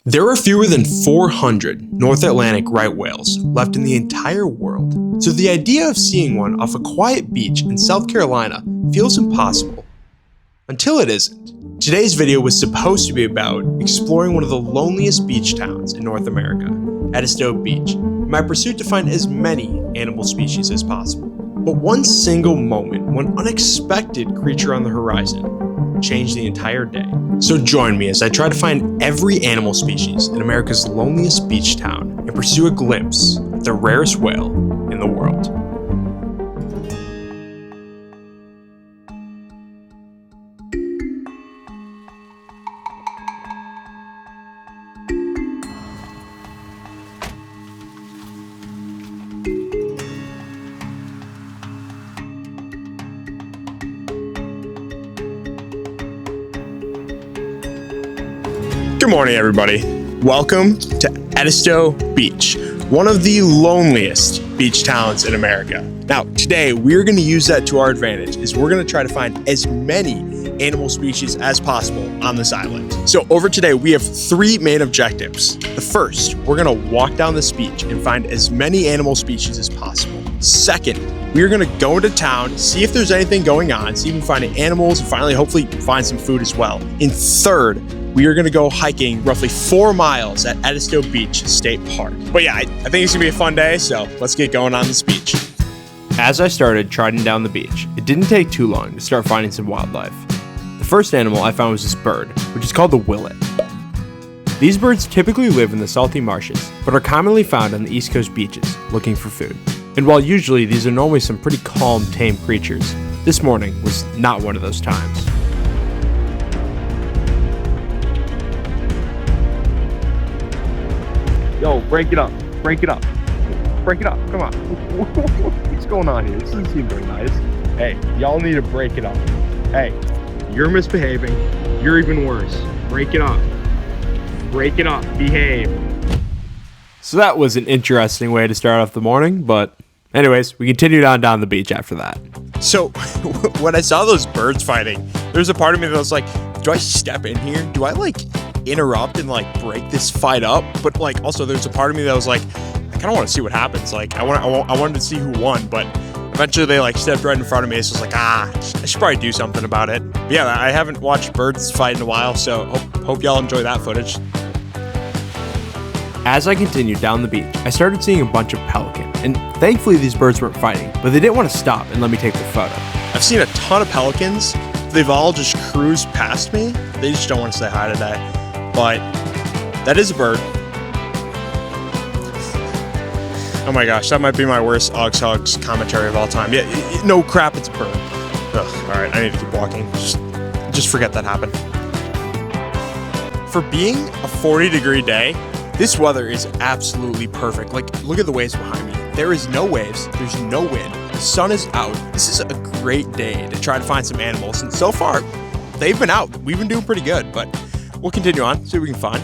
There are fewer than 400 North Atlantic right whales left in the entire world, so the idea of seeing one off a quiet beach in South Carolina feels impossible. Until it isn't. Today's video was supposed to be about exploring one of the loneliest beach towns in North America, Edisto Beach, in my pursuit to find as many animal species as possible. But one single moment, one unexpected creature on the horizon, changed the entire day. So join me as I try to find every animal species in America's loneliest beach town and pursue a glimpse at the rarest whale in the world. Good morning, everybody. Welcome to Edisto Beach, one of the loneliest beach towns in America. Now, today we're going to use that to our advantage as we're going to try to find as many animal species as possible on this island. So over today, we have three main objectives. The first, we're going to walk down this beach and find as many animal species as possible. Second, we're going to go into town, see if there's anything going on, see if we can find any animals, and finally, hopefully, find some food as well. And third, we are going to go hiking roughly 4 miles at Edisto Beach State Park. But yeah, I think it's going to be a fun day, so let's get going on this beach. As I started trotting down the beach, it didn't take too long to start finding some wildlife. The first animal I found was this bird, which is called the willet. These birds typically live in the salty marshes, but are commonly found on the East Coast beaches, looking for food. And while usually these are normally some pretty calm, tame creatures, this morning was not one of those times. Yo, break it up, break it up, break it up, come on. What's going on here? This doesn't seem very nice. Hey, y'all need to break it up. Hey, you're misbehaving. You're even worse. Break it up. Break it up, behave. So that was an interesting way to start off the morning, but anyways, we continued on down the beach after that. So when I saw those birds fighting, there was a part of me that was like, do I step in here? Do I interrupt and break this fight up? But also there's a part of me that was like, I kind of want to see what happens. I wanted to see who won, but eventually they stepped right in front of me. So I was like, I should probably do something about it. But yeah, I haven't watched birds fight in a while, so hope y'all enjoy that footage. As I continued down the beach, I started seeing a bunch of pelicans, and thankfully these birds weren't fighting, but they didn't want to stop and let me take their photo. I've seen a ton of pelicans. They've all just cruised past me. They just don't want to say hi today. But that is a bird. Oh my gosh, that might be my worst Ogs Hugs commentary of all time. Yeah, no crap, it's a bird. Ugh, all right, I need to keep walking. Just forget that happened. For being a 40-degree day, this weather is absolutely perfect. Look at the waves behind me. There is no waves, there's no wind, the sun is out. This is a great day to try to find some animals, and so far, they've been out. We've been doing pretty good, but we'll continue on, see what we can find.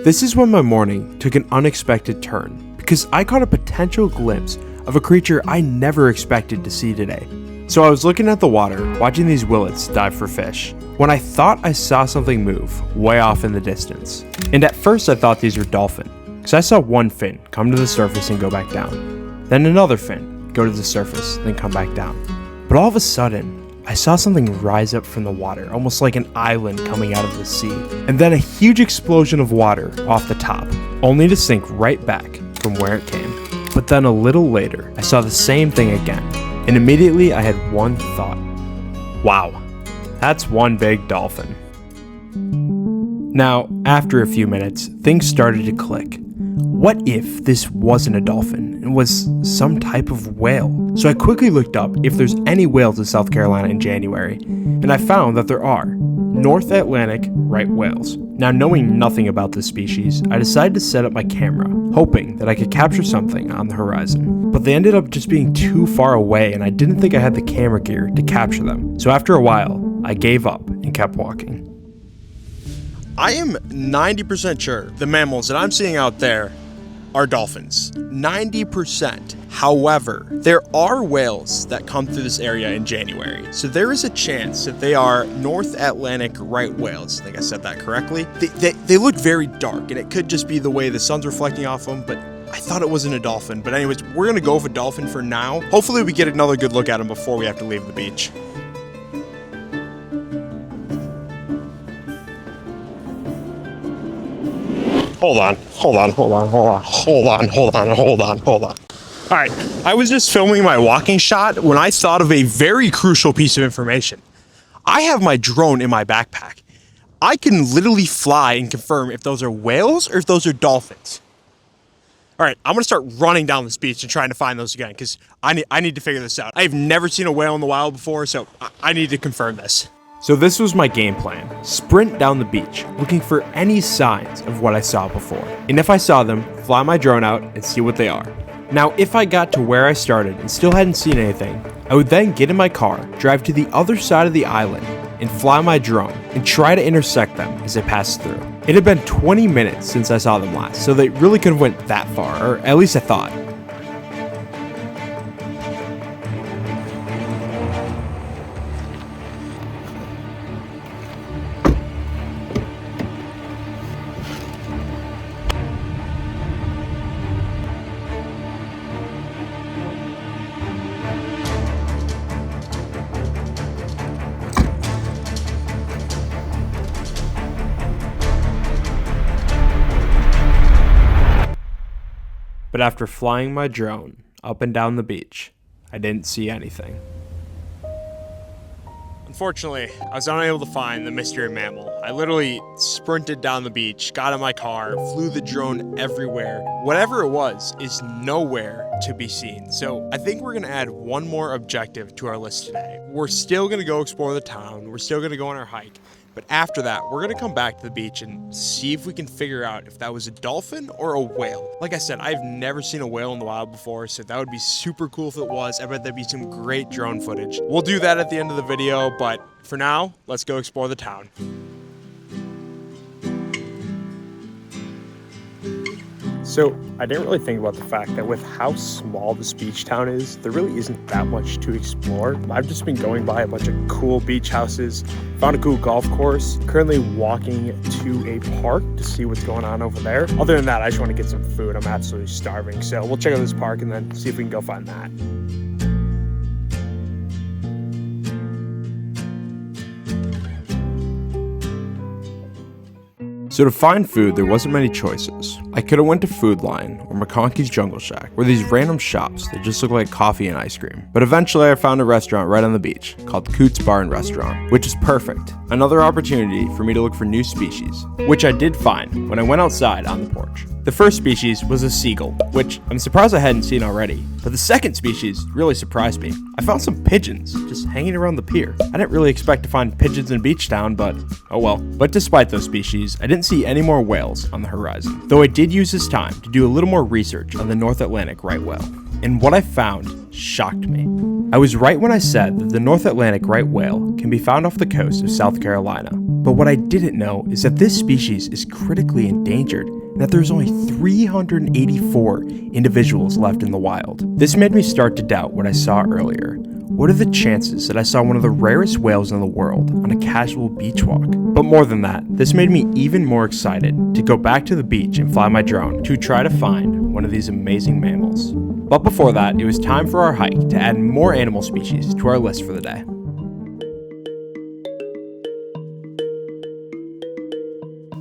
This is when my morning took an unexpected turn, because I caught a potential glimpse of a creature I never expected to see today. So I was looking at the water, watching these willets dive for fish, when I thought I saw something move way off in the distance. And at first I thought these were dolphins, because I saw one fin come to the surface and go back down. Then another fin go to the surface, then come back down. But all of a sudden, I saw something rise up from the water, almost like an island coming out of the sea. And then a huge explosion of water off the top, only to sink right back from where it came. But then a little later, I saw the same thing again. And immediately I had one thought. Wow, that's one big dolphin. Now, after a few minutes, things started to click. What if this wasn't a dolphin and was some type of whale? So I quickly looked up if there's any whales in South Carolina in January, and I found that there are North Atlantic right whales. Now, knowing nothing about this species, I decided to set up my camera, hoping that I could capture something on the horizon. But they ended up just being too far away, and I didn't think I had the camera gear to capture them. So after a while, I gave up and kept walking. I am 90% sure the mammals that I'm seeing out there are dolphins, 90%. However, there are whales that come through this area in January. So there is a chance that they are North Atlantic right whales. I think I said that correctly. They look very dark, and it could just be the way the sun's reflecting off them, but I thought it wasn't a dolphin. But anyways, we're gonna go with a dolphin for now. Hopefully we get another good look at them before we have to leave the beach. Hold on. All right, I was just filming my walking shot when I thought of a very crucial piece of information. I have my drone in my backpack. I can literally fly and confirm if those are whales or if those are dolphins. All right, I'm gonna start running down this beach and trying to find those again because I need to figure this out. I've never seen a whale in the wild before, so I need to confirm this. So this was my game plan. Sprint down the beach, looking for any signs of what I saw before. And if I saw them, fly my drone out and see what they are. Now, if I got to where I started and still hadn't seen anything, I would then get in my car, drive to the other side of the island, and fly my drone and try to intersect them as I passed through. It had been 20 minutes since I saw them last, so they really couldn't have went that far, or at least I thought. But after flying my drone up and down the beach, I didn't see anything. Unfortunately, I was unable to find the mystery mammal. I literally sprinted down the beach, got in my car, flew the drone everywhere. Whatever it was is nowhere to be seen. So I think we're gonna add one more objective to our list today. We're still gonna go explore the town. We're still gonna go on our hike. But after that, we're gonna come back to the beach and see if we can figure out if that was a dolphin or a whale. Like I said, I've never seen a whale in the wild before, so that would be super cool if it was. I bet that'd be some great drone footage. We'll do that at the end of the video, but for now, let's go explore the town. So I didn't really think about the fact that with how small this beach town is, there really isn't that much to explore. I've just been going by a bunch of cool beach houses, found a cool golf course, currently walking to a park to see what's going on over there. Other than that, I just want to get some food. I'm absolutely starving. So we'll check out this park and then see if we can go find that. So to find food, there wasn't many choices. I could have went to Food Line or McConkey's Jungle Shack, or these random shops that just look like coffee and ice cream. But eventually I found a restaurant right on the beach called Coots Bar and Restaurant, which is perfect. Another opportunity for me to look for new species, which I did find when I went outside on the porch. The first species was a seagull, which I'm surprised I hadn't seen already. But the second species really surprised me. I found some pigeons just hanging around the pier. I didn't really expect to find pigeons in Beach Town, but oh well. But despite those species, I didn't see any more whales on the horizon. Though I did use this time to do a little more research on the North Atlantic right whale. And what I found shocked me. I was right when I said that the North Atlantic right whale can be found off the coast of South Carolina. But what I didn't know is that this species is critically endangered and that there's only 384 individuals left in the wild. This made me start to doubt what I saw earlier. What are the chances that I saw one of the rarest whales in the world on a casual beach walk? But more than that, this made me even more excited to go back to the beach and fly my drone to try to find one of these amazing mammals. But before that, it was time for our hike to add more animal species to our list for the day.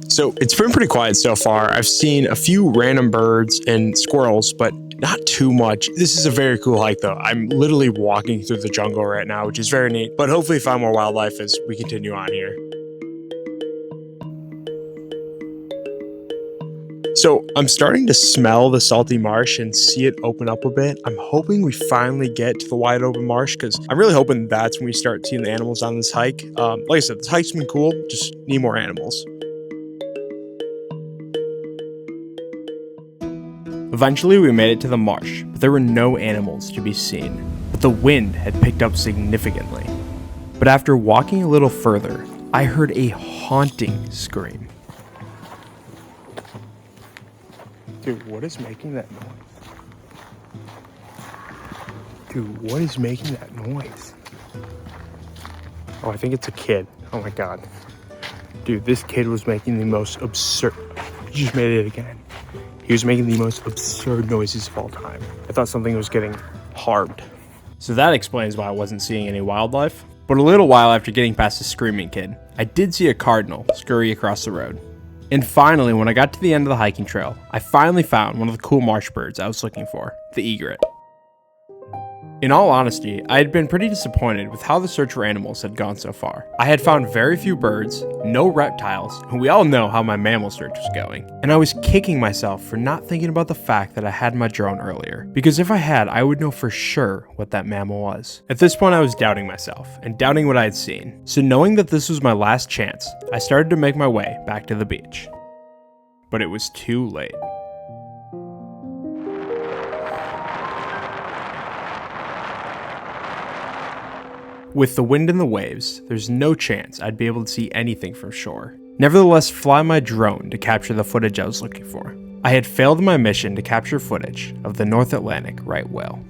So it's been pretty quiet so far. I've seen a few random birds and squirrels, but not too much. This is a very cool hike though. I'm literally walking through the jungle right now, which is very neat, but hopefully find more wildlife as we continue on here. So I'm starting to smell the salty marsh and see it open up a bit. I'm hoping we finally get to the wide open marsh because I'm really hoping that's when we start seeing the animals on this hike. Like I said, this hike's been cool, just need more animals. Eventually we made it to the marsh, but there were no animals to be seen. But the wind had picked up significantly. But after walking a little further, I heard a haunting scream. Dude, what is making that noise? Dude, what is making that noise? Oh, I think it's a kid. Oh my God. Dude, this kid was making the most absurd... He just made it again. He was making the most absurd noises of all time. I thought something was getting harmed. So that explains why I wasn't seeing any wildlife. But a little while after getting past the screaming kid, I did see a cardinal scurry across the road. And finally, when I got to the end of the hiking trail, I finally found one of the cool marsh birds I was looking for, the egret. In all honesty, I had been pretty disappointed with how the search for animals had gone so far. I had found very few birds, no reptiles, and we all know how my mammal search was going. And I was kicking myself for not thinking about the fact that I had my drone earlier, because if I had, I would know for sure what that mammal was. At this point, I was doubting myself, and doubting what I had seen. So knowing that this was my last chance, I started to make my way back to the beach. But it was too late. With the wind and the waves, there's no chance I'd be able to see anything from shore. Nevertheless, fly my drone to capture the footage I was looking for. I had failed in my mission to capture footage of the North Atlantic right whale.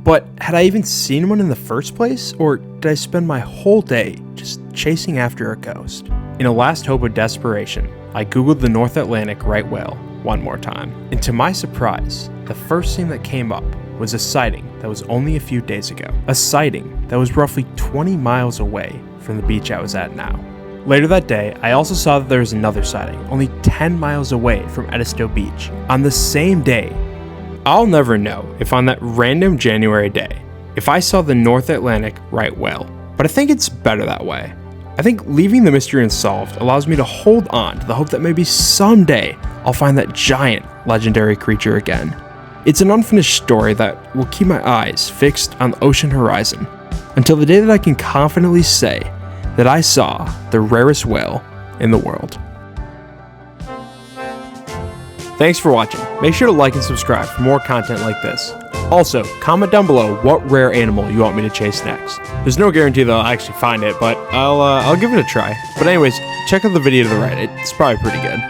But had I even seen one in the first place, or did I spend my whole day just chasing after a ghost? In a last hope of desperation, I googled the North Atlantic right whale one more time. And to my surprise, the first thing that came up was a sighting that was only a few days ago. A sighting that was roughly 20 miles away from the beach I was at now. Later that day, I also saw that there was another sighting only 10 miles away from Edisto Beach on the same day. I'll never know if on that random January day, if I saw the North Atlantic right whale, but I think it's better that way. I think leaving the mystery unsolved allows me to hold on to the hope that maybe someday I'll find that giant legendary creature again. It's an unfinished story that will keep my eyes fixed on the ocean horizon until the day that I can confidently say that I saw the rarest whale in the world. Thanks for watching. Make sure to like and subscribe for more content like this. Also, comment down below what rare animal you want me to chase next. There's no guarantee that I'll actually find it, but I'll give it a try. But anyways, check out the video to the right. It's probably pretty good.